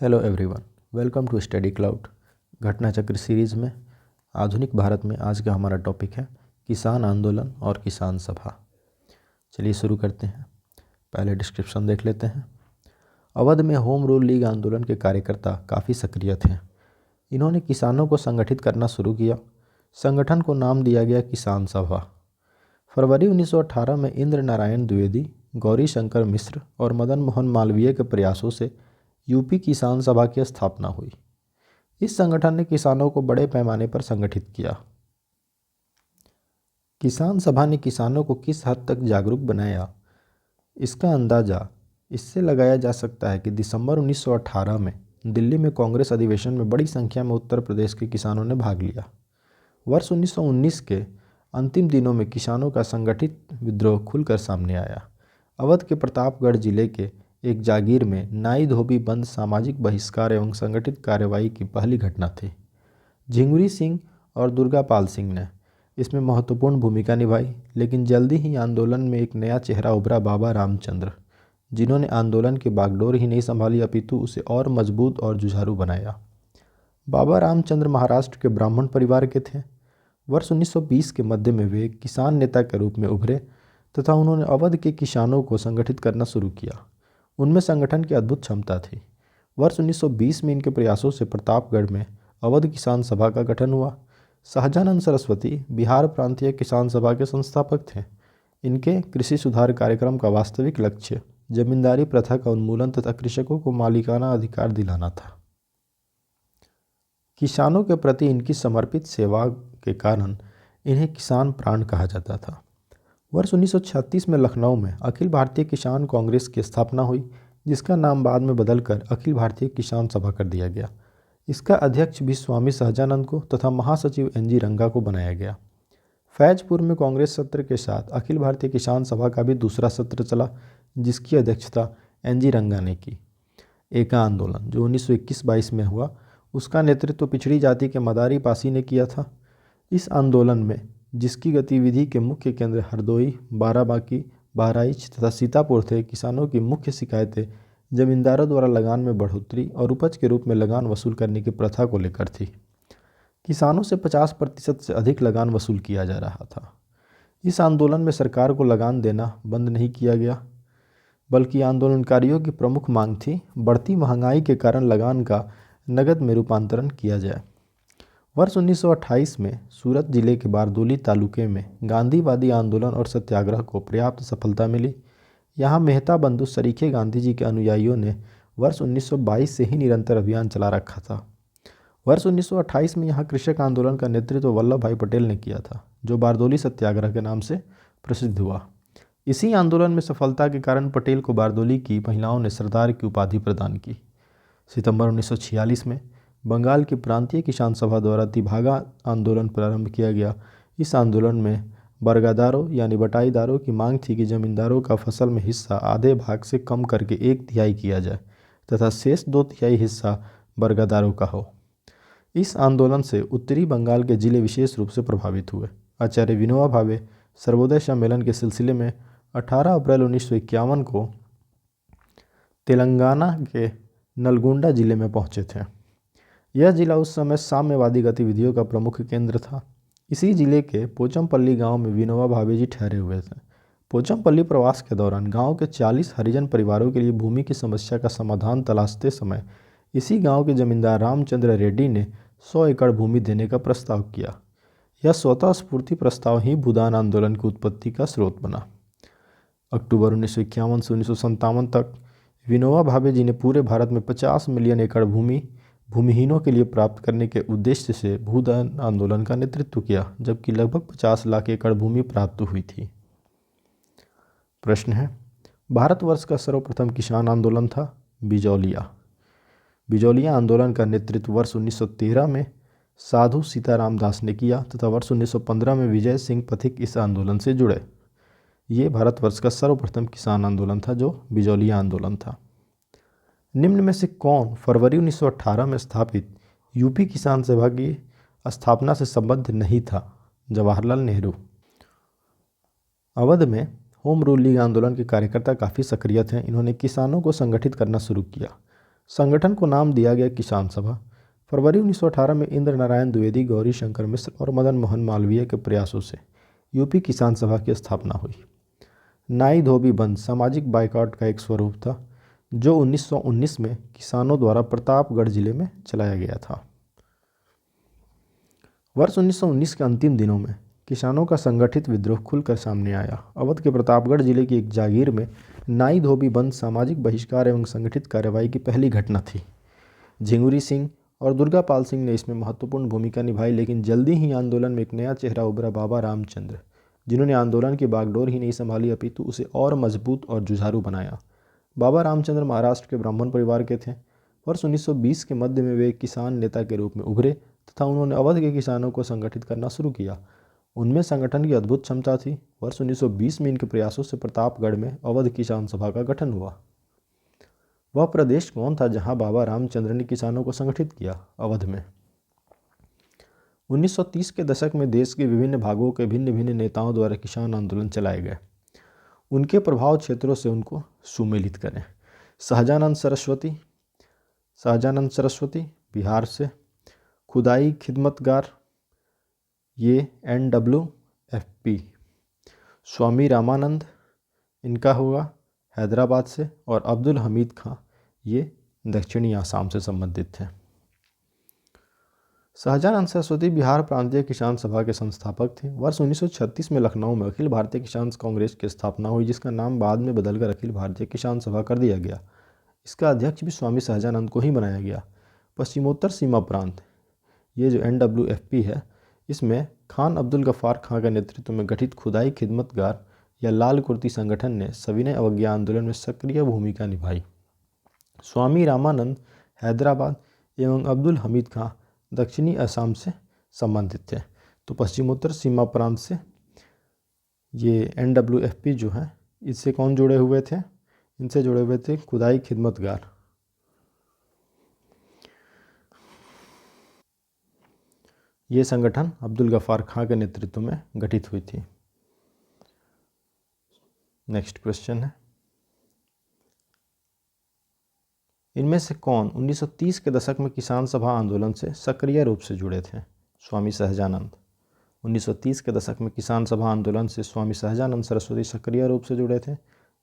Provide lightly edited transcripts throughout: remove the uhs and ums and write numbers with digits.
Hello everyone, welcome to study cloud. घटना चक्र series में आधुनिक भारत में आज का हमारा टॉपिक है किसान आंदोलन और किसान सभा। चलिए शुरू करते हैं। पहले डिस्क्रिप्शन देख लेते हैं। अवध में होम रूल लीग आंदोलन के कार्यकर्ता काफ़ी सक्रिय थे। इन्होंने किसानों को संगठित करना शुरू किया। संगठन को नाम दिया गया किसान सभा। फरवरी 1918 में इंद्र नारायण द्विवेदी, गौरी शंकर मिश्र और मदन मोहन मालवीय के प्रयासों से यूपी किसान सभा की स्थापना हुई। इस संगठन ने किसानों को बड़े पैमाने पर संगठित किया। किसान सभा ने किसानों को किस हद तक जागरूक बनाया, इसका अंदाज़ा इससे लगाया जा सकता है कि दिसंबर 1918 में दिल्ली में कांग्रेस अधिवेशन में बड़ी संख्या में उत्तर प्रदेश के किसानों ने भाग लिया। वर्ष 1919 के अंतिम दिनों में किसानों का संगठित विद्रोह खुलकर सामने आया। अवध के प्रतापगढ़ जिले के एक जागीर में नाई धोबी बंद सामाजिक बहिष्कार एवं संगठित कार्रवाई की पहली घटना थी। झिंगुरी सिंह और दुर्गापाल सिंह ने इसमें महत्वपूर्ण भूमिका निभाई, लेकिन जल्दी ही आंदोलन में एक नया चेहरा उभरा, बाबा रामचंद्र, जिन्होंने आंदोलन की बागडोर ही नहीं संभाली अपितु उसे और मजबूत और जुझारू बनाया। बाबा रामचंद्र महाराष्ट्र के ब्राह्मण परिवार के थे। वर्ष 1920 के मध्य में वे किसान नेता के रूप में उभरे तथा उन्होंने अवध के किसानों को संगठित करना शुरू किया। उनमें संगठन की अद्भुत क्षमता थी। वर्ष 1920 में इनके प्रयासों से प्रतापगढ़ में अवध किसान सभा का गठन हुआ। सहजानंद सरस्वती बिहार प्रांतीय किसान सभा के संस्थापक थे। इनके कृषि सुधार कार्यक्रम का वास्तविक लक्ष्य जमींदारी प्रथा का उन्मूलन तथा कृषकों को मालिकाना अधिकार दिलाना था। किसानों के प्रति इनकी समर्पित सेवा के कारण इन्हें किसान प्राण कहा जाता था। वर्ष 1936 में लखनऊ में अखिल भारतीय किसान कांग्रेस की स्थापना हुई, जिसका नाम बाद में बदलकर अखिल भारतीय किसान सभा कर दिया गया। इसका अध्यक्ष भी स्वामी सहजानंद को तथा महासचिव एन.जी. रंगा को बनाया गया। फैजपुर में कांग्रेस सत्र के साथ अखिल भारतीय किसान सभा का भी दूसरा सत्र चला, जिसकी अध्यक्षता एन.जी. रंगा ने की। एका आंदोलन जो 1921-22 में हुआ, उसका नेतृत्व पिछड़ी जाति के मदारी पासी ने किया था। इस आंदोलन में, जिसकी गतिविधि के मुख्य केंद्र हरदोई, बाराबांकी, बहराइच तथा सीतापुर थे, किसानों की मुख्य शिकायतें जमींदारों द्वारा लगान में बढ़ोतरी और उपज के रूप में लगान वसूल करने की प्रथा को लेकर थी। किसानों से 50% से अधिक लगान वसूल किया जा रहा था। इस आंदोलन में सरकार को लगान देना बंद नहीं किया गया, बल्कि आंदोलनकारियों की प्रमुख मांग थी बढ़ती महंगाई के कारण लगान का नगद में रूपांतरण किया जाए। वर्ष 1928 में सूरत जिले के बारदोली तालुके में गांधीवादी आंदोलन और सत्याग्रह को पर्याप्त सफलता मिली। यहाँ मेहता बंधु सरीखे गांधी जी के अनुयायियों ने वर्ष 1922 से ही निरंतर अभियान चला रखा था। वर्ष 1928 में यहाँ कृषक आंदोलन का नेतृत्व वल्लभ भाई पटेल ने किया था, जो बारदोली सत्याग्रह के नाम से प्रसिद्ध हुआ। इसी आंदोलन में सफलता के कारण पटेल को बारदोली की महिलाओं ने सरदार की उपाधि प्रदान की। सितंबर 1946 में बंगाल की प्रांतीय किसान सभा द्वारा तिभागा आंदोलन प्रारंभ किया गया। इस आंदोलन में बरगदारों यानी बटाईदारों की मांग थी कि जमींदारों का फसल में हिस्सा आधे भाग से कम करके 1/3 किया जाए तथा शेष 2/3 हिस्सा बरगदारों का हो। इस आंदोलन से उत्तरी बंगाल के जिले विशेष रूप से प्रभावित हुए। आचार्य विनोबा भावे सर्वोदय सम्मेलन के सिलसिले में 18 अप्रैल 1951 को तेलंगाना के नलगोंडा जिले में पहुंचे थे। यह जिला उस समय साम्यवादी गतिविधियों का प्रमुख केंद्र था। इसी जिले के पोचमपल्ली गांव में विनोबा भावे जी ठहरे हुए थे। पोचमपल्ली प्रवास के दौरान गांव के 40 हरिजन परिवारों के लिए भूमि की समस्या का समाधान तलाशते समय इसी गांव के जमींदार रामचंद्र रेड्डी ने 100 एकड़ भूमि देने का प्रस्ताव किया। यह स्वतः स्फूर्ति प्रस्ताव ही भूदान आंदोलन की उत्पत्ति का स्रोत बना। अक्टूबर 1951 से 1957 तक विनोबा भावे जी ने पूरे भारत में 50 मिलियन एकड़ भूमि भूमिहीनों के लिए प्राप्त करने के उद्देश्य से भूदान आंदोलन का नेतृत्व किया, जबकि लगभग 50 लाख एकड़ भूमि प्राप्त हुई थी। प्रश्न है, भारतवर्ष का सर्वप्रथम किसान आंदोलन था बिजौलिया। बिजौलिया आंदोलन का नेतृत्व वर्ष 1913 में साधु सीताराम दास ने किया तथा वर्ष 1915 में विजय सिंह पथिक इस आंदोलन से जुड़े। ये भारतवर्ष का सर्वप्रथम किसान आंदोलन था, जो बिजौलिया आंदोलन था। निम्न में से कौन फरवरी 1918 में स्थापित यूपी किसान सभा की स्थापना से संबद्ध नहीं था? जवाहरलाल नेहरू। अवध में होम रूल लीग आंदोलन के कार्यकर्ता काफ़ी सक्रिय थे। इन्होंने किसानों को संगठित करना शुरू किया। संगठन को नाम दिया गया किसान सभा। फरवरी 1918 में इंद्र नारायण द्विवेदी, गौरी शंकर मिश्र और मदन मोहन मालवीय के प्रयासों से यूपी किसान सभा की स्थापना हुई। नाई धोबी बंद सामाजिक बाइकआउट का एक स्वरूप था जो 1919 में किसानों द्वारा प्रतापगढ़ जिले में चलाया गया था। वर्ष 1919 के अंतिम दिनों में किसानों का संगठित विद्रोह खुलकर सामने आया। अवध के प्रतापगढ़ जिले की एक जागीर में नाई धोबी बंद सामाजिक बहिष्कार एवं संगठित कार्रवाई की पहली घटना थी। झिंगुरी सिंह और दुर्गापाल सिंह ने इसमें महत्वपूर्ण भूमिका निभाई, लेकिन जल्दी ही आंदोलन में एक नया चेहरा उभरा, बाबा रामचंद्र, जिन्होंने आंदोलन की बागडोर ही नहीं संभाली अपितु उसे और मजबूत और जुझारू बनाया। बाबा रामचंद्र महाराष्ट्र के ब्राह्मण परिवार के थे। वर्ष 1920 के मध्य में वे एक किसान नेता के रूप में उभरे तथा उन्होंने अवध के किसानों को संगठित करना शुरू किया। उनमें संगठन की अद्भुत क्षमता थी। वर्ष 1920 में इनके प्रयासों से प्रतापगढ़ में अवध किसान सभा का गठन हुआ। वह प्रदेश कौन था जहां बाबा रामचंद्र ने किसानों को संगठित किया? अवध में। 1930 के दशक में देश के विभिन्न भागों के भिन्न भिन्न नेताओं द्वारा किसान आंदोलन चलाए गए। उनके प्रभाव क्षेत्रों से उनको सुमेलित करें। सहजानंद सरस्वती बिहार से, खुदाई खिदमतगार ये NWFP, स्वामी रामानंद इनका हुआ हैदराबाद से, और अब्दुल हमीद खां ये दक्षिणी आसाम से संबंधित थे। सहजानंद सरस्वती बिहार प्रांतीय किसान सभा के संस्थापक थे। वर्ष 1936 में लखनऊ में अखिल भारतीय किसान कांग्रेस की स्थापना हुई, जिसका नाम बाद में बदलकर अखिल भारतीय किसान सभा कर दिया गया। इसका अध्यक्ष भी स्वामी सहजानंद को ही बनाया गया। पश्चिमोत्तर सीमा प्रांत ये जो NWFP है, इसमें खान अब्दुल गफ्फार खां के नेतृत्व में गठित खुदाई खिदमतगार या लाल कुर्ती संगठन ने सविनय अवज्ञा आंदोलन में सक्रिय भूमिका निभाई। स्वामी रामानंद हैदराबाद एवं अब्दुल हमीद खां दक्षिणी असम से संबंधित थे। तो पश्चिमोत्तर सीमा प्रांत से ये NWFP जो है, इससे कौन जुड़े हुए थे? इनसे जुड़े हुए थे खुदाई खिदमतगार। ये संगठन अब्दुल गफ्फार खां के नेतृत्व में गठित हुई थी। नेक्स्ट क्वेश्चन है, इनमें से कौन 1930 के दशक में किसान सभा आंदोलन से सक्रिय रूप से जुड़े थे? स्वामी सहजानंद। 1930 के दशक में किसान सभा आंदोलन से स्वामी सहजानंद सरस्वती सक्रिय रूप से जुड़े थे।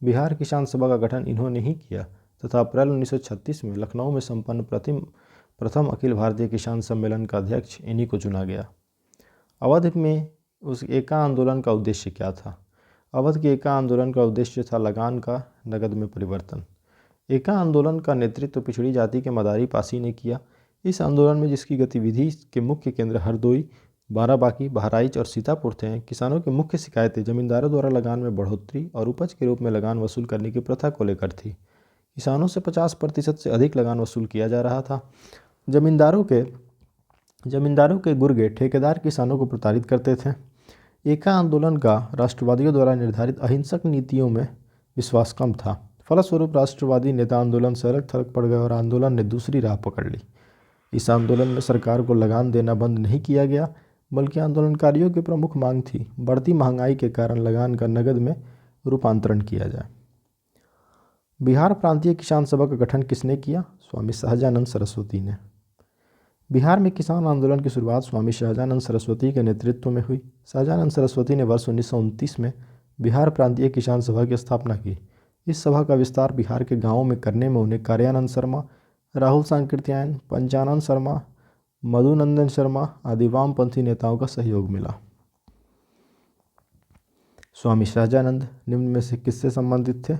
बिहार किसान सभा का गठन इन्होंने ही किया तथा अप्रैल 1936 में लखनऊ में संपन्न प्रथम अखिल भारतीय किसान सम्मेलन का अध्यक्ष इन्हीं को चुना गया। अवध में उस एका आंदोलन का उद्देश्य क्या था? अवध के एका आंदोलन का उद्देश्य था लगान का नगद में परिवर्तन। एका आंदोलन का नेतृत्व पिछड़ी जाति के मदारी पासी ने किया। इस आंदोलन में जिसकी गतिविधि के मुख्य केंद्र हरदोई, बाराबांकी, बहराइच और सीतापुर थे, किसानों की मुख्य शिकायतें जमींदारों द्वारा लगान में बढ़ोतरी और उपज के रूप में लगान वसूल करने की प्रथा को लेकर थी। किसानों से 50% से अधिक लगान वसूल किया जा रहा था। जमींदारों के गुर्गे ठेकेदार किसानों को प्रताड़ित करते थे। एका आंदोलन का राष्ट्रवादियों द्वारा निर्धारित अहिंसक नीतियों में विश्वास कम था। फलस्वरूप राष्ट्रवादी नेता आंदोलन से अलग थलग पड़ गए और आंदोलन ने दूसरी राह पकड़ ली। इस आंदोलन में सरकार को लगान देना बंद नहीं किया गया, बल्कि आंदोलनकारियों की प्रमुख मांग थी बढ़ती महंगाई के कारण लगान का नगद में रूपांतरण किया जाए। बिहार प्रांतीय किसान सभा का गठन किसने किया? स्वामी सहजानंद सरस्वती ने। बिहार में किसान आंदोलन की शुरुआत स्वामी सहजानंद सरस्वती के नेतृत्व में हुई। सहजानंद सरस्वती ने वर्ष 1929 में बिहार प्रांतीय किसान सभा की स्थापना की। इस सभा का विस्तार बिहार के गांवों में करने में उन्हें कार्यानंद शर्मा, राहुल सांकृत्यायन, पंचानंद शर्मा, मधुनंदन शर्मा आदि वामपंथी नेताओं का सहयोग मिला। स्वामी सहजानंद निम्न में से किससे संबंधित थे?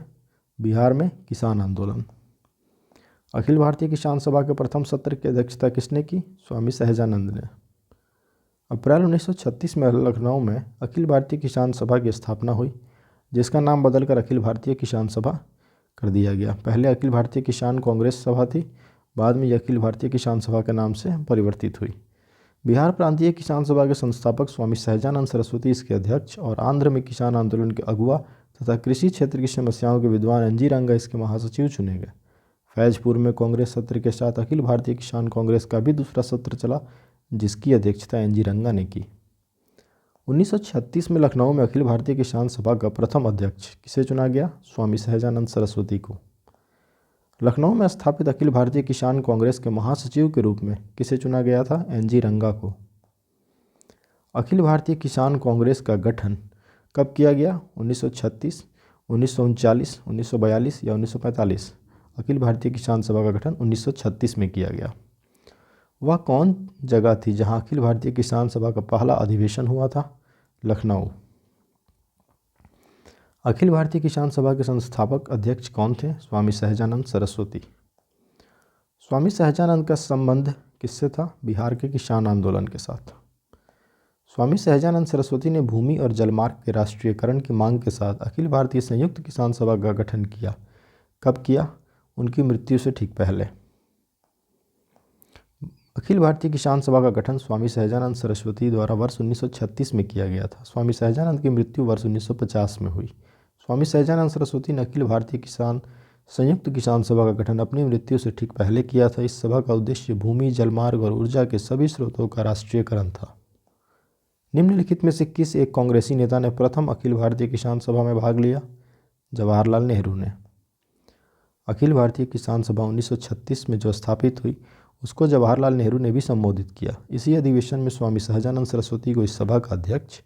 बिहार में किसान आंदोलन। अखिल भारतीय किसान सभा के प्रथम सत्र की अध्यक्षता किसने की? स्वामी सहजानंद ने। अप्रैल 1936 में लखनऊ में अखिल भारतीय किसान सभा की स्थापना हुई, जिसका नाम बदलकर अखिल भारतीय किसान सभा कर दिया गया। पहले अखिल भारतीय किसान कांग्रेस सभा थी, बाद में यह अखिल भारतीय किसान सभा के नाम से परिवर्तित हुई। बिहार प्रांतीय किसान सभा के संस्थापक स्वामी सहजानंद सरस्वती इसके अध्यक्ष और आंध्र में किसान आंदोलन के अगुवा तथा कृषि क्षेत्र की समस्याओं के विद्वान NG रंगा इसके महासचिव चुने गए। फैजपुर में कांग्रेस सत्र के साथ अखिल भारतीय किसान कांग्रेस का भी दूसरा सत्र चला, जिसकी अध्यक्षता NG रंगा ने की। 1936 में लखनऊ में अखिल भारतीय किसान सभा का प्रथम अध्यक्ष किसे चुना गया? स्वामी सहजानंद सरस्वती को। लखनऊ में स्थापित अखिल भारतीय किसान कांग्रेस के महासचिव के रूप में किसे चुना गया था? एनजी रंगा को। अखिल भारतीय किसान कांग्रेस का गठन कब किया गया? 1936, 1939, 1942 या 1945? अखिल भारतीय किसान सभा का गठन 1936 में किया गया। वह कौन जगह थी जहां अखिल भारतीय किसान सभा का पहला अधिवेशन हुआ था? लखनऊ। अखिल भारतीय किसान सभा के संस्थापक अध्यक्ष कौन थे? स्वामी सहजानंद सरस्वती। स्वामी सहजानंद का संबंध किससे था? बिहार के किसान आंदोलन के साथ। स्वामी सहजानंद सरस्वती ने भूमि और जलमार्ग के राष्ट्रीयकरण की मांग के साथ अखिल भारतीय संयुक्त किसान सभा का गठन किया। कब किया? उनकी मृत्यु से ठीक पहले। अखिल भारतीय किसान सभा का गठन स्वामी सहजानंद सरस्वती द्वारा वर्ष 1936 में किया गया था। स्वामी सहजानंद की मृत्यु वर्ष 1950 में हुई। स्वामी सहजानंद सरस्वती ने अखिल भारतीय संयुक्त किसान सभा का गठन अपनी मृत्यु से ठीक पहले किया था। इस सभा का उद्देश्य भूमि, जलमार्ग और ऊर्जा के सभी स्रोतों का राष्ट्रीयकरण था। निम्नलिखित में से किस एक कांग्रेसी नेता ने प्रथम अखिल भारतीय किसान सभा में भाग लिया? जवाहरलाल नेहरू ने। अखिल भारतीय किसान सभा 1936 में जो स्थापित हुई उसको जवाहरलाल नेहरू ने भी संबोधित किया। इसी अधिवेशन में स्वामी सहजानंद सरस्वती को इस सभा का अध्यक्ष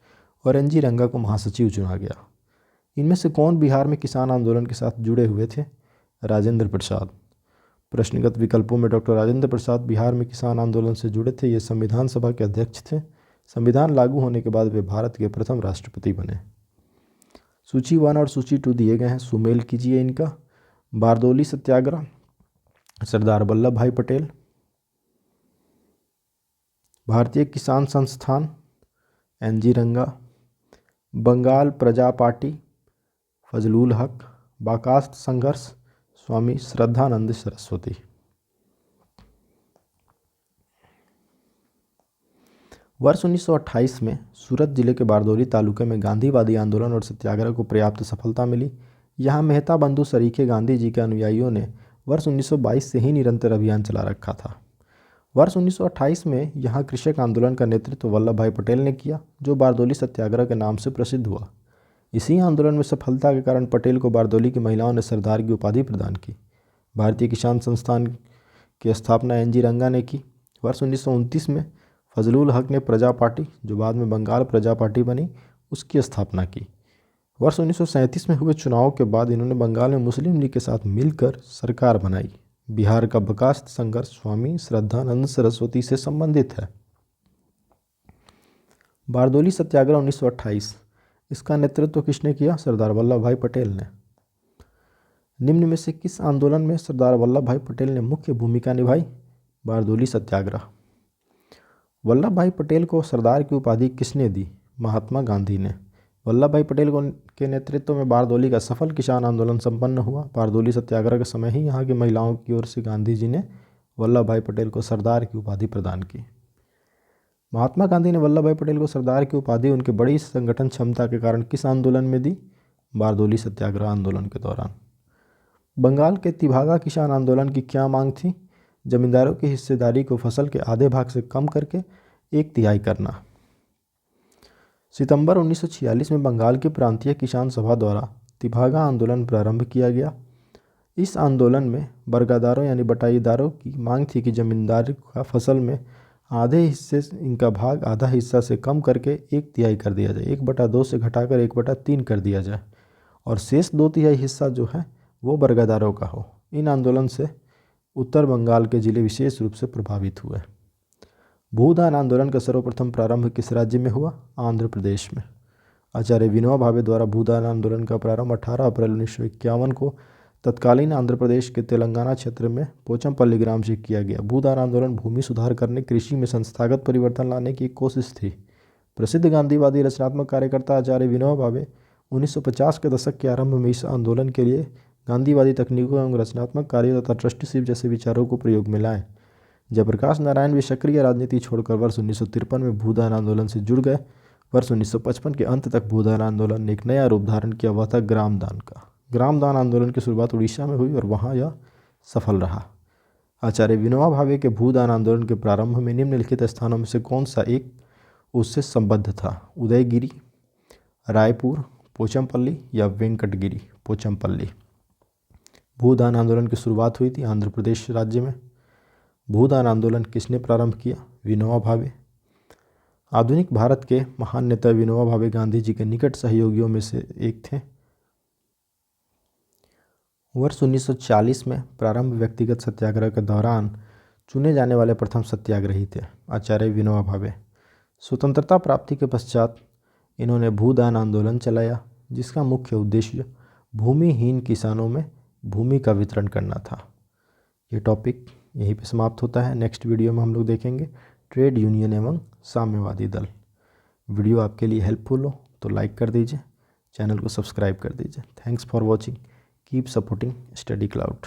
और एनजी रंगा को महासचिव चुना गया। इनमें से कौन बिहार में किसान आंदोलन के साथ जुड़े हुए थे? राजेंद्र प्रसाद। प्रश्नगत विकल्पों में डॉक्टर राजेंद्र प्रसाद बिहार में किसान आंदोलन से जुड़े थे। ये संविधान सभा के अध्यक्ष थे। संविधान लागू होने के बाद वे भारत के प्रथम राष्ट्रपति बने। सूची 1 और सूची 2 दिए गए हैं, सुमेल कीजिए इनका। बारदोली सत्याग्रह, सरदार वल्लभ भाई पटेल। भारतीय किसान संस्थान, एनजी रंगा। बंगाल प्रजा पार्टी, फजलुल हक। बाकास्त संघर्ष, स्वामी श्रद्धानंद सरस्वती। वर्ष 1928 में सूरत जिले के बारदोली तालुके में गांधीवादी आंदोलन और सत्याग्रह को पर्याप्त सफलता मिली। यहाँ मेहता बंधु सरीखे गांधी जी के अनुयायियों ने वर्ष 1922 से ही निरंतर अभियान चला रखा था। वर्ष 1928 में यहाँ कृषक आंदोलन का नेतृत्व वल्लभ भाई पटेल ने किया, जो बारदोली सत्याग्रह के नाम से प्रसिद्ध हुआ। इसी आंदोलन में सफलता के कारण पटेल को बारदोली की महिलाओं ने सरदार की उपाधि प्रदान की। भारतीय किसान संस्थान की स्थापना एनजी रंगा ने की। वर्ष 1929 में फजलुल हक ने प्रजा पार्टी, जो बाद में बंगाल प्रजा पार्टी बनी, उसकी स्थापना की। वर्ष 1937 में हुए चुनाव के बाद इन्होंने बंगाल में मुस्लिम लीग के साथ मिलकर सरकार बनाई। बिहार का बकास्त संघर्ष स्वामी श्रद्धानंद सरस्वती से संबंधित है। बारदोली सत्याग्रह 1928, इसका नेतृत्व किसने किया? सरदार वल्लभ भाई पटेल ने। निम्न में से किस आंदोलन में सरदार वल्लभ भाई पटेल ने मुख्य भूमिका निभाई? बारदोली सत्याग्रह। वल्लभ भाई पटेल को सरदार की उपाधि किसने दी? महात्मा गांधी ने। वल्लभ भाई पटेल के नेतृत्व में बारदोली का सफल किसान आंदोलन संपन्न हुआ। बारदोली सत्याग्रह के समय ही यहाँ की महिलाओं की ओर से गांधी जी ने वल्लभ भाई पटेल को सरदार की उपाधि प्रदान की। महात्मा गांधी ने वल्लभ भाई पटेल को सरदार की उपाधि उनके बड़ी संगठन क्षमता के कारण किस आंदोलन में दी? बारदोली सत्याग्रह आंदोलन के दौरान। बंगाल के तिभागा किसान आंदोलन की क्या मांग थी? जमींदारों की हिस्सेदारी को फसल के आधे भाग से कम करके 1/3 करना। सितंबर 1946 में बंगाल की प्रांतीय किसान सभा द्वारा तिभागा आंदोलन प्रारंभ किया गया। इस आंदोलन में बर्गादारों यानी बटाईदारों की मांग थी कि जमींदार का फसल में आधे हिस्से इनका भाग आधा हिस्सा से कम करके 1/3 कर दिया जाए, 1/2 से घटाकर 1/3 कर दिया जाए और शेष 2/3 हिस्सा जो है वो बर्गादारों का हो। इन आंदोलन से उत्तर बंगाल के जिले विशेष रूप से प्रभावित हुए। भूदान आंदोलन का सर्वप्रथम प्रारंभ किस राज्य में हुआ? आंध्र प्रदेश में। आचार्य विनोबा भावे द्वारा भूदान आंदोलन का प्रारंभ 18 अप्रैल 1951 को तत्कालीन आंध्र प्रदेश के तेलंगाना क्षेत्र में पोचमपल्ली ग्राम से किया गया। भूदान आंदोलन भूमि सुधार करने, कृषि में संस्थागत परिवर्तन लाने की एक कोशिश थी। प्रसिद्ध गांधीवादी रचनात्मक कार्यकर्ता आचार्य विनोबा भावे 1950 के दशक के आरंभ में इस आंदोलन के लिए गांधीवादी तकनीकों एवं रचनात्मक कार्यों तथा ट्रस्टीशिप जैसे विचारों को प्रयोग में लाए। जयप्रकाश नारायण भी सक्रिय राजनीति छोड़कर वर्ष 1953 में भूदान आंदोलन से जुड़ गए। वर्ष 1955 के अंत तक भूदान आंदोलन ने एक नया रूप धारण किया हुआ था, ग्रामदान का। ग्रामदान आंदोलन की शुरुआत उड़ीसा में हुई और वहाँ यह सफल रहा। आचार्य विनोबा भावे के भूदान आंदोलन के प्रारंभ में निम्नलिखित स्थानों में से कौन सा एक उससे संबद्ध था? उदयगिरी, रायपुर, पोचमपल्ली या वेंकटगिरी? पोचमपल्ली। भूदान आंदोलन की शुरुआत हुई थी आंध्र प्रदेश राज्य में। भूदान आंदोलन किसने प्रारंभ किया? विनोबा भावे। आधुनिक भारत के महान नेता विनोबा भावे गांधी जी के निकट सहयोगियों में से एक थे। वर्ष 1940 में प्रारंभ व्यक्तिगत सत्याग्रह के दौरान चुने जाने वाले प्रथम सत्याग्रही थे आचार्य विनोबा भावे। स्वतंत्रता प्राप्ति के पश्चात इन्होंने भूदान आंदोलन चलाया, जिसका मुख्य उद्देश्य भूमिहीन किसानों में भूमि का वितरण करना था। ये टॉपिक यहीं पे समाप्त होता है। नेक्स्ट वीडियो में हम लोग देखेंगे ट्रेड यूनियन एवं साम्यवादी दल। वीडियो आपके लिए हेल्पफुल हो तो लाइक कर दीजिए, चैनल को सब्सक्राइब कर दीजिए। Thanks for watching, keep supporting study cloud.